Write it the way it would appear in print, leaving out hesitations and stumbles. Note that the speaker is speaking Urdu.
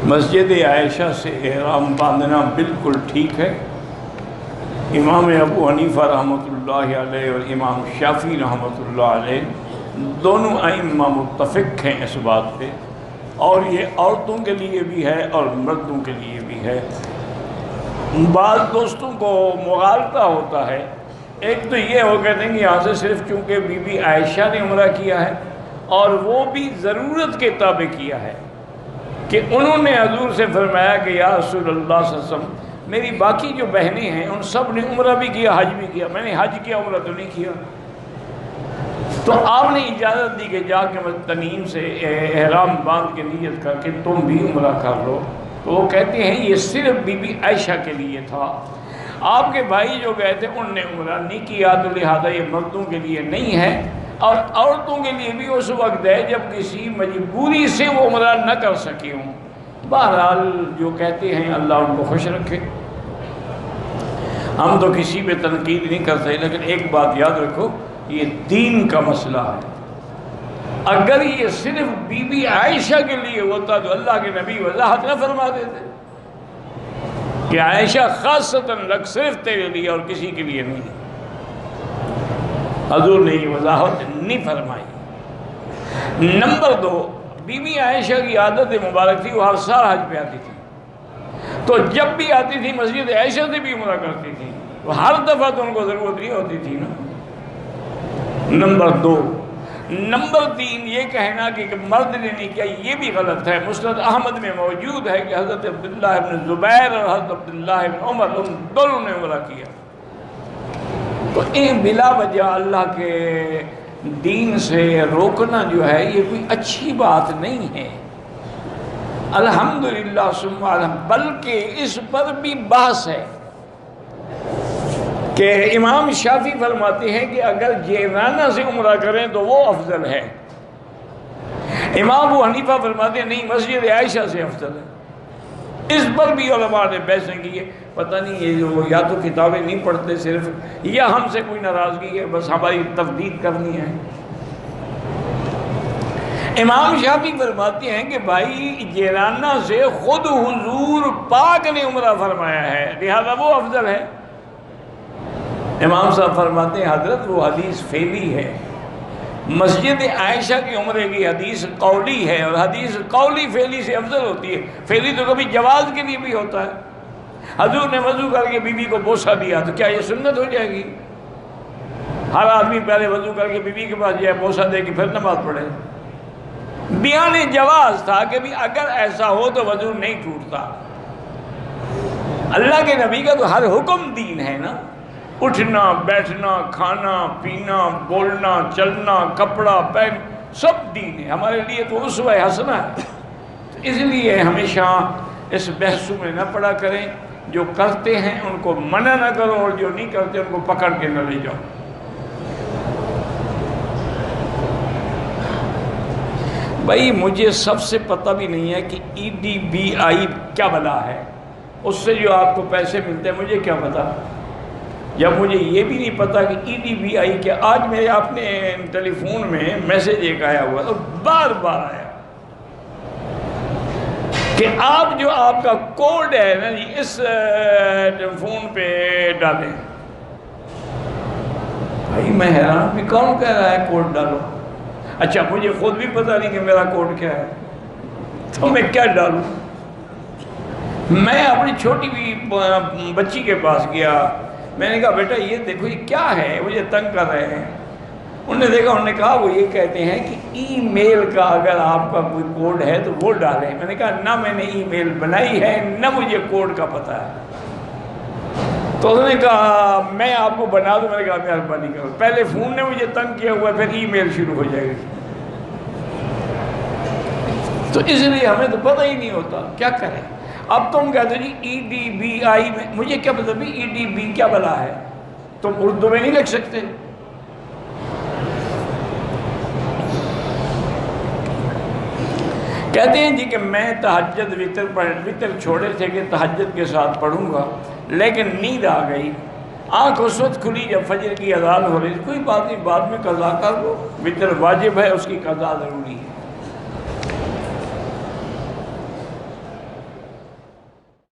مسجد عائشہ سے احرام باندھنا بالکل ٹھیک ہے۔ امام ابو حنیفہ رحمۃ اللہ علیہ اور امام شافعی رحمۃ اللہ علیہ دونوں ائمہ متفق ہیں اس بات پہ، اور یہ عورتوں کے لیے بھی ہے اور مردوں کے لیے بھی ہے۔ بعض دوستوں کو مغالطہ ہوتا ہے، ایک تو یہ ہو کہتے ہیں کہ یہاں سے صرف چونکہ بی بی عائشہ نے عمرہ کیا ہے اور وہ بھی ضرورت کے تابع کیا ہے کہ انہوں نے حضور سے فرمایا کہ یا رسول اللہ صلی اللہ علیہ وسلم میری باقی جو بہنیں ہیں ان سب نے عمرہ بھی کیا، حج بھی کیا، میں نے حج کیا، عمرہ تو نہیں کیا۔ تو آپ نے اجازت دی کہ جا کے تنعیم سے احرام باندھ کے نیت کر کے تم بھی عمرہ کر لو۔ تو وہ کہتے ہیں یہ صرف بی بی عائشہ کے لیے تھا، آپ کے بھائی جو گئے تھے ان نے عمرہ نہیں کیا، تو لہٰذا یہ مردوں کے لیے نہیں ہے، اور عورتوں کے لیے بھی اس وقت ہے جب کسی مجبوری سے وہ عمرہ نہ کر سکے ہوں۔ بہرحال جو کہتے ہیں اللہ ان کو خوش رکھے، ہم تو کسی پہ تنقید نہیں کر سکتے، لیکن ایک بات یاد رکھو یہ دین کا مسئلہ ہے۔ اگر یہ صرف بی بی عائشہ کے لیے ہوتا تو اللہ کے نبی وضاحت نہ فرما دیتے کہ عائشہ خاصتاً لگ صرف تیرے لیے اور کسی کے لیے نہیں۔ حضور نے یہ وضاحت نہیں فرمائی۔ نمبر 2، بی بی عائشہ کی عادت مبارک تھی، وہ ہر سال حج پہ آتی تھی، تو جب بھی آتی تھی مسجد عائشہ سے بھی عمرہ کرتی تھی، وہ ہر دفعہ تو ان کو ضرورت نہیں ہوتی تھی نا۔ نمبر 2۔ نمبر 3، یہ کہنا کہ مرد نے نہیں کیا یہ بھی غلط ہے۔ مسند احمد میں موجود ہے کہ حضرت عبداللہ ابن زبیر اور حضرت عبداللہ ابن عمر ان دونوں نے عمرہ کیا۔ تو بلا وجہ اللہ کے دین سے روکنا جو ہے یہ کوئی اچھی بات نہیں ہے۔ الحمدللہ ثم الحمد، بلکہ اس پر بھی بحث ہے کہ امام شافعی فرماتے ہیں کہ اگر جیرانہ سے عمرہ کریں تو وہ افضل ہے، امام ابو حنیفہ فرماتے ہیں نہیں مسجد عائشہ سے افضل ہے۔ اس پر بھی علماء نے بحثیں کی ہے، پتہ نہیں یہ جو یا تو کتابیں نہیں پڑھتے صرف، یا ہم سے کوئی ناراضگی ہے بس ہماری تفدید کرنی ہے۔ امام شافعی فرماتے ہیں کہ بھائی جیرانہ سے خود حضور پاک نے عمرہ فرمایا ہے، لہذا وہ افضل ہے۔ امام صاحب فرماتے ہیں حضرت وہ حدیث فعلی ہے، مسجد عائشہ کی عمرے کی حدیث قولی ہے، اور حدیث قولی فعلی سے افضل ہوتی ہے۔ فعلی تو کبھی جواز کے لیے بھی ہوتا ہے، حضور نے وضو کر کے بیوی کو بوسہ دیا تو کیا یہ سنت ہو جائے گی؟ ہر آدمی پہلے وضو کر کے بیوی کے پاس جائے بوسہ دے کے پھر نماز پڑھے؟ بیان جواز تھا کہ بھی اگر ایسا ہو تو وضو نہیں ٹوٹتا۔ اللہ کے نبی کا تو ہر حکم دین ہے نا، اٹھنا بیٹھنا کھانا پینا بولنا چلنا کپڑا پہن سب دین ہے، ہمارے لیے تو اسوہ حسنہ ہے۔ اس لیے ہمیشہ اس بحثوں میں نہ پڑا کریں، جو کرتے ہیں ان کو منع نہ کرو اور جو نہیں کرتے ان کو پکڑ کے نہ لے جاؤ۔ بھائی مجھے سب سے پتہ بھی نہیں ہے کہ EDBI کیا بلا ہے، اس سے جو آپ کو پیسے ملتے ہیں مجھے کیا پتہ، جب مجھے یہ بھی نہیں پتا کہ EDBI کیا۔ آج میرے اپنے ٹیلی فون میں میسج ایک آیا ہوا تو بار بار آیا کہ آپ جو آپ کا کوڈ ہے نا جی اس فون پہ ڈالیں۔ بھائی میں حیران بھی، کون کہہ رہا ہے کوڈ ڈالو؟ اچھا مجھے خود بھی پتہ نہیں کہ میرا کوڈ کیا ہے تو میں کیا ڈالوں؟ میں اپنی چھوٹی بھی بچی کے پاس گیا، میں نے کہا بیٹا یہ دیکھو یہ کیا ہے، مجھے تنگ کر رہے ہیں۔ انہوں نے دیکھا، انہوں نے کہا وہ یہ کہتے ہیں کہ ای میل کا اگر آپ کا کوئی کوڈ ہے تو وہ ڈالیں۔ میں نے کہا نہ میں نے ای میل بنائی ہے نہ مجھے کوڈ کا پتہ ہے۔ تو انہوں نے کہا میں آپ کو بنا دوں۔ میں نے کہا مہربانی کرو، پہلے فون نے مجھے تنگ کیا ہوا پھر ای میل شروع ہو جائے گی، تو اس لیے ہمیں تو پتہ ہی نہیں ہوتا کیا کریں۔ اب تم کہتے ہو جی EDBI میں، مجھے کیا پتہ بھی EDB کیا بلا ہے، تم اردو میں نہیں لکھ سکتے؟ کہتے ہیں جی کہ میں تہجد وطر چھوڑے تھے کہ تہجد کے ساتھ پڑھوں گا، لیکن نیند آ گئی، آنکھ اس وقت کھلی جب فجر کی اذان ہو رہی، کوئی بات نہیں بعد میں قضا کر لو، وطر واجب ہے اس کی قضا ضروری ہے۔